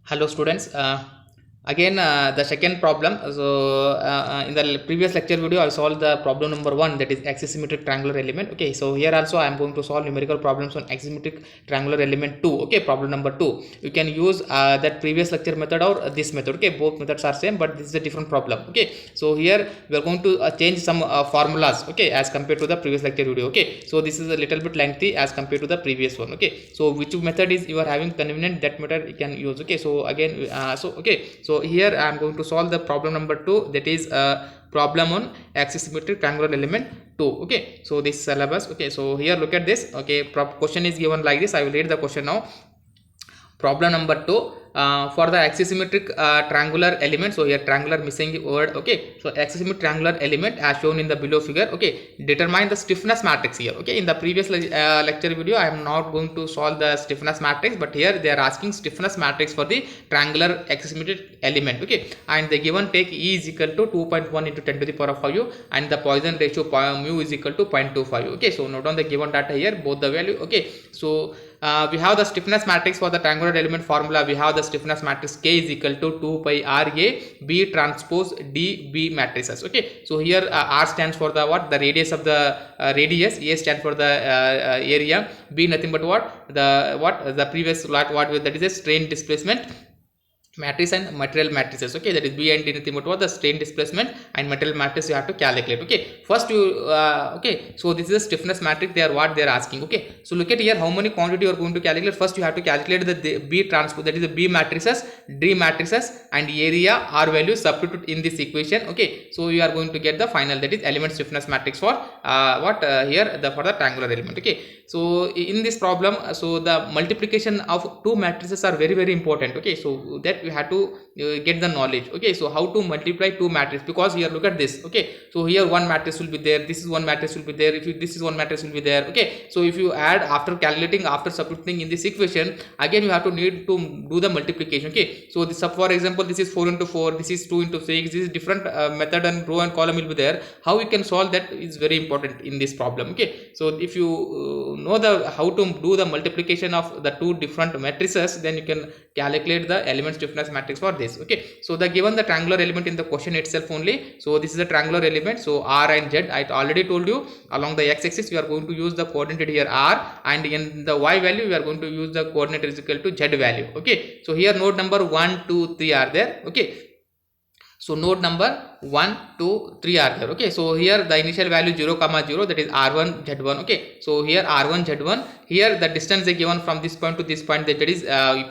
Hello students, again the second problem. In the previous lecture video I solved the problem number 1, that is axisymmetric triangular element. Okay, so here also I am going to solve numerical problems on axisymmetric triangular element 2. Okay, problem number 2, you can use that previous lecture method or this method. Okay, both methods are same, but this is a different problem. Okay, so here we are going to change some formulas, okay, as compared to the previous lecture video. Okay, so this is a little bit lengthy as compared to the previous one. Okay, so which method is you are having convenient, that method you can use. Okay, so again so here I am going to solve the problem number 2, that is problem on axisymmetric triangular element 2. Okay, so this syllabus. Okay, so here look at this. Okay, question is given like this. I will read the question now. Problem number 2, for the axisymmetric triangular element. So here triangular missing word. Okay, so axisymmetric triangular element as shown in the below figure. Okay, determine the stiffness matrix here. Okay, in the previous lecture video I am not going to solve the stiffness matrix, but here they are asking stiffness matrix for the triangular axisymmetric element. Okay, and the given take E is equal to 2.1 into 10 to the power of 5 and the Poisson ratio mu is equal to 0.25. Okay, so note down the given data here, both the value. Okay, so we have the stiffness matrix for the triangular element formula. We have the stiffness matrix K is equal to 2 pi R A B transpose D B matrices. Okay, so here R stands for the what, the radius of the radius, A stands for the area, B nothing but what, the previous what that is a strain displacement matrix and material matrices. Okay, that is B and D nothing but what, the strain displacement and material matrix you have to calculate. Okay, first you okay, so this is a stiffness matrix, they are what they are asking. Okay, so look at here how many quantity you are going to calculate. First you have to calculate the B transpose, that is the B matrices, D matrices and area R values, substitute in this equation. Okay, so you are going to get the final, that is element stiffness matrix for here for the triangular element. Okay, so in this problem, so the multiplication of two matrices are very important. Okay, so that you have to get the knowledge. Okay, so how to multiply two matrices, because here look at this. Okay, so here one matrix will be there, this is one matrix will be there, if you, this is one matrix will be there. Okay, so if you add after calculating, after substituting in this equation, again you have to need to do the multiplication. Okay, so this, for example, this is 4 into 4, this is 2 into 6, this is different method and row and column will be there. How we can solve that is very important in this problem. Okay, so if you know the how to do the multiplication of the two different matrices, then you can calculate the element stiffness matrix for this. Okay, so the given the triangular element in the question itself only. So this is a triangular element, so R and Z. I already told you, along the x-axis we are going to use the coordinate here R, and in the y value we are going to use the coordinate is equal to Z value. Okay, so here node number 1 2 3 are there. Okay, so node number 1 2 3 are there. Okay, so here the initial value 0 comma 0, that is R1 Z1. Okay, so here R1 Z1, here the distance they given from this point to this point, that is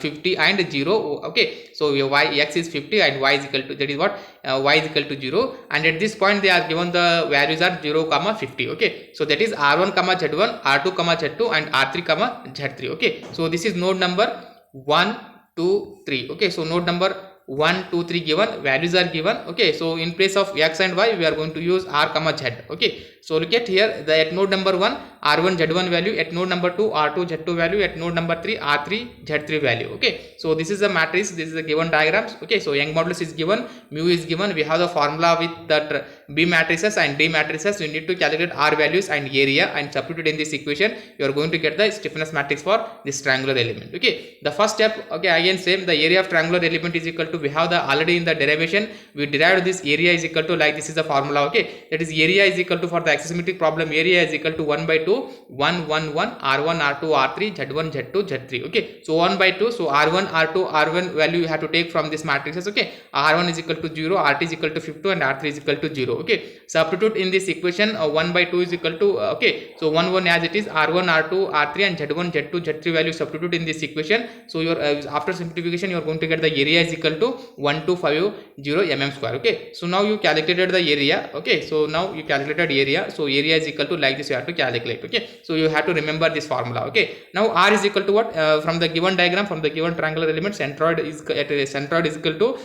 50 and 0. Okay, so y x is 50 and y is equal to, that is what, y is equal to 0, and at this point they are given the values are 0 comma 50. Okay, so that is R1 comma Z1, R2 comma Z2 and R3 comma Z3. Okay, so this is node number 1 2 3. Okay, so node number 1 2 3 given, values are given. Okay, so in place of x and y we are going to use R comma Z. Okay, so look at here, the at node number 1 R1 Z1 value, at node number 2 R2 Z2 value, at node number 3 R3 Z3 value. Okay, so this is the matrix, this is the given diagrams. Okay, so Young modulus is given, mu is given, we have the formula with that B matrices and D matrices. You need to calculate R values and area and substitute in this equation. You are going to get the stiffness matrix for this triangular element. Okay, the first step, okay, again same, the area of triangular element is equal to, we have the already in the derivation we derived this area is equal to, like this is the formula. Okay, that is area is equal to, for the axisymmetric problem, area is equal to 1 by 2 1 1 1 R1 R2 R3 Z1 Z2 Z3. Okay, so 1 by 2, so R1 R2 R1 value you have to take from this matrices. Okay, R1 is equal to 0, RT is equal to 50 and R3 is equal to 0. Okay, substitute in this equation, 1 by 2 is equal to okay, so 1 1 as it is, R1 R2 R3 and Z1 Z2 Z3 value substitute in this equation. So your after simplification you are going to get the area is equal to 1250 mm square. Okay, so now you calculated the area. Okay, so now you calculated area, so area is equal to, like this you have to calculate. Okay, so you have to remember this formula. Okay, now R is equal to what, from the given diagram, from the given triangular element, centroid is equal to,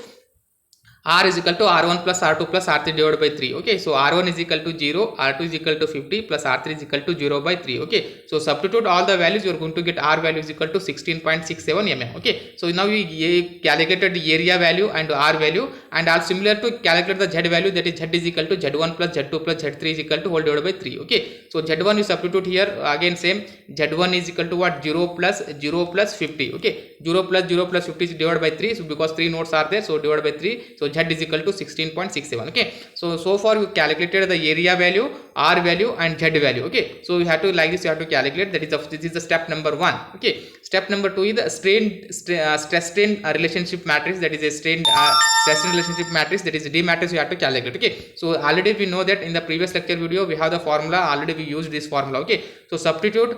R is equal to R1 plus R2 plus R3 divided by 3. Okay, so R1 is equal to 0, R2 is equal to 50 plus R3 is equal to 0 by 3. Okay, so substitute all the values, you are going to get R value is equal to 16.67 mm. Okay, so now we calculated the area value and R value, and are similar to calculate the Z value, that is Z is equal to Z1 plus Z2 plus Z3 is equal to whole divided by 3. Okay, so Z1 you substitute here, again same, Z1 is equal to what, 0 plus 50. Okay, 0 plus 50 is divided by 3, so because 3 nodes are there, so divided by 3, so z is equal to 16.67. okay, so far you calculated the area value, r value and z value. okay, so you have to, like this you have to calculate, that is this is the step number 1. okay, step number 2 is the stress strain relationship matrix, that is a stress strain relationship matrix, that is D matrix you have to calculate. okay, so already we know that in the previous lecture video we have the formula, already we used this formula. okay, so substitute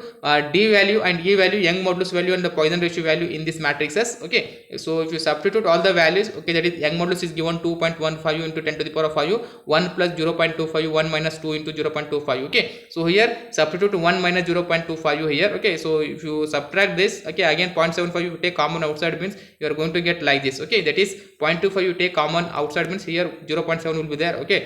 D value and E value, Young modulus value and the Poisson ratio value in this matrices. okay, so if you substitute all the values, okay, that is Young modulus is given 2.15 into 10 to the power of 5, 1 plus 0.25, 1 minus 2 into 0.25. okay, so here substitute 1 minus 0.25 here. okay, so if you subtract this, okay, again 0.75 you take common outside, means you are going to get like this. okay, that is 0.25 you take common outside, means here 0.7 will be there. okay,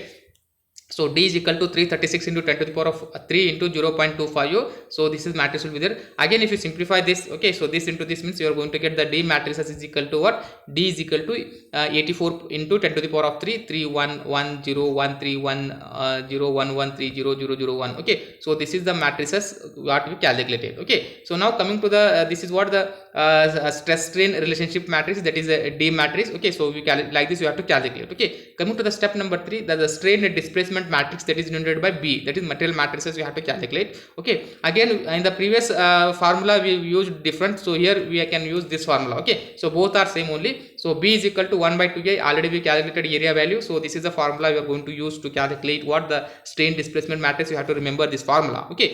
so D is equal to 336 into 10 to the power of 3 into 0.25. so this is matrix will be there. Again if you simplify this, okay, so this into this means you are going to get the D matrices is equal to what? D is equal to 84 into 10 to the power of 3, 3 1 1 0 1 3 1 0 1 1 3 0 0 0 1. okay, so this is the matrices what we calculated. okay, so now coming to the this is what the stress strain relationship matrix, that is a D matrix. okay, so we like this you have to calculate. okay, coming to the step number 3, that the strain displacement matrix, that is denoted by B, that is material matrices you have to calculate. okay, again in the previous formula we used different, so here we can use this formula. okay, so both are same only. so B is equal to 1 by 2a, already we calculated area value, so this is the formula we are going to use to calculate what the strain displacement matrix. you have to remember this formula. okay,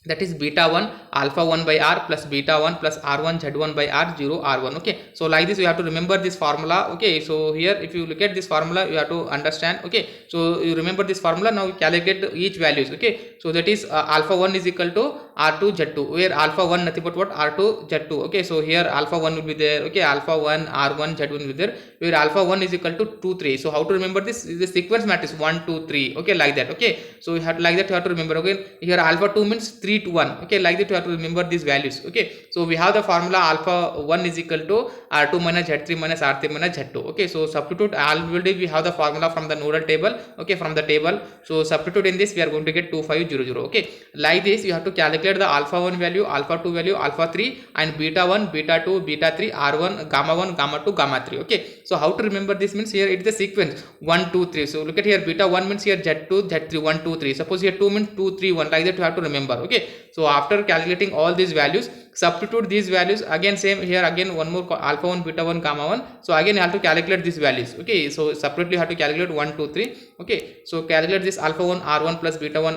that is beta 1 alpha 1 by r plus beta 1 plus r1 z1 by r 0 r1. okay, so like this you have to remember this formula. okay, so here if you look at this formula you have to understand. okay, so you remember this formula. Now you calculate each values. okay, so that is alpha 1 is equal to r2 z2, where alpha 1 nothing but what? r2 z2. okay, so here alpha 1 will be there. okay, alpha 1 r1 z1 will be there, where alpha 1 is equal to 2 3. so how to remember this? Is the sequence matrix 1 2 3. okay, like that. okay, so you have like that you have to remember. okay, here alpha 2 means 3 to 1. okay, like that you have to remember these values. okay, so we have the formula alpha 1 is equal to r2 minus z3 minus r3 minus z2. okay, so substitute, already we have the formula from the nodal table. okay, from the table, so substitute in this we are going to get 2500. okay, like this you have to calculate the alpha 1 value, alpha 2 value, alpha 3 and beta 1 beta 2 beta 3 r1 gamma 1 gamma 2 gamma 3. okay, so how to remember this? means here it is a sequence 1 2 3. so look at here, beta 1 means here z2 z3 1 2 3. suppose here 2 means 2 3 1, like that you have to remember. okay, so after calculating all these values, substitute these values. again same here, again one more alpha 1 beta 1 gamma 1. so again you have to calculate these values. okay, so separately you have to calculate 1 2 3. okay, so calculate this alpha 1 r1 plus beta 1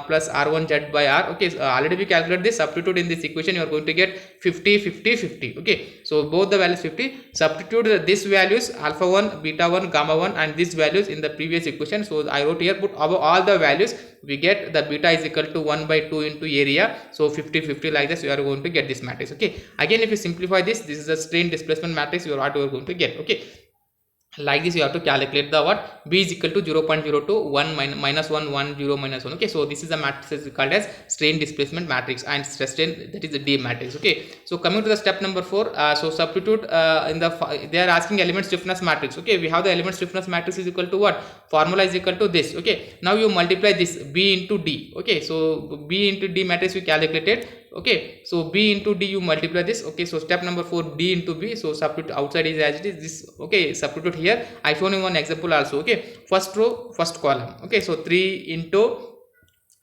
plus r1 z by r. okay, so already we calculate this. substitute in this equation, you are going to get 50 50 50. okay, so both the values 50. substitute these values alpha 1 beta 1 gamma 1 and these values in the previous equation. so I wrote here, put above all the values, we get the beta is equal to 1 by 2 into area, so 50 50, like this you are going to get this matrix. okay, again if you simplify this, this is the strain displacement matrix you are going to get. okay, like this you have to calculate the what? B is equal to 0.02 1 minus 1 1 0 minus 1. okay, so this is the matrix called as strain displacement matrix and stress strain, that is the D matrix. okay, so coming to the step number 4, so substitute in the they are asking element stiffness matrix. okay, we have the element stiffness matrix is equal to what? formula is equal to this. okay, now you multiply this B into D. okay, so B into D matrix we calculated. okay, so B into D you multiply this. okay, so step number 4, D into B, so substitute outside is as it is this. okay, substitute here. I shown you one example also. okay, first row first column. okay, so 3 into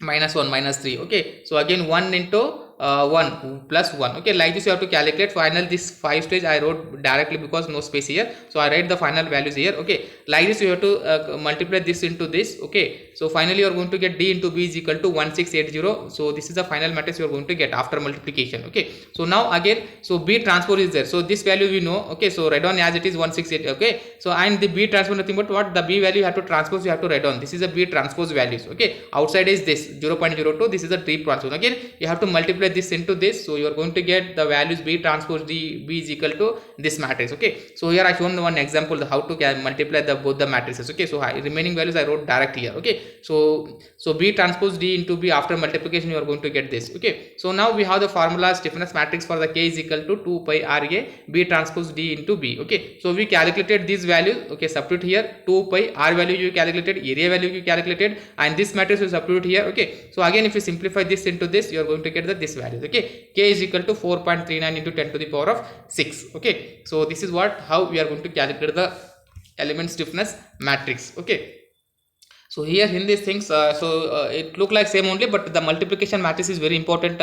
minus 1 minus 3. okay, so again 1 into 1 plus 1. okay, like this you have to calculate. final this 5 stage I wrote directly because no space here, so I write the final values here. okay, like this you have to multiply this into this. okay, so finally you are going to get D into B is equal to 1680. so this is the final matrix you are going to get after multiplication. okay, so now again, so B transpose is there, so this value we know. okay, so write down as it is 168. okay, so and the B transpose nothing but what? the B value you have to transpose, you have to write down. this is the B transpose values. okay, outside is this 0.02, this is the D transpose. again you have to multiply this into this, so you are going to get the values B transpose D B is equal to this matrix. okay, so here I shown one example how to multiply the both the matrices. okay, so remaining values I wrote direct here. okay, so B transpose D into B after multiplication you are going to get this. okay, so now we have the formula stiffness matrix for the K is equal to 2 pi RA B transpose D into B. okay, so we calculated these values. okay, substitute here 2 pi R value you calculated, area value you calculated, and this matrix you substitute here. okay, so again if you simplify this into this, you are going to get this values. Okay, k is equal to 4.39 into 10 to the power of 6. Okay, so this is what how we are going to calculate the element stiffness matrix. Okay, so here in these things, it look like same only, but the multiplication matrix is very important.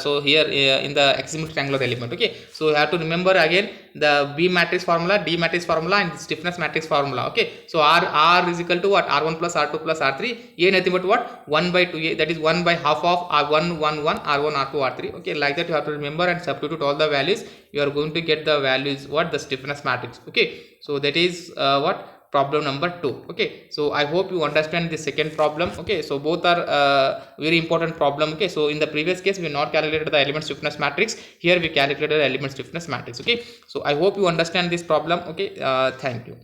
So here in the axisymmetric triangular element. Okay, so you have to remember again the B matrix formula, D matrix formula, and the stiffness matrix formula. Okay, so R is equal to what? R1 plus R2 plus R3. A nothing but what? 1 by 2A, that is 1 by half of R1 1 1 R1 R2 R3. Okay, like that you have to remember and substitute all the values. You are going to get the values what? The stiffness matrix. Okay, so that is what? Problem number 2. Okay, so I hope you understand the second problem. Okay, so both are very important problem. Okay, so in the previous case we not calculated the element stiffness matrix, here we calculated the element stiffness matrix. Okay, so I hope you understand this problem. Okay, thank you.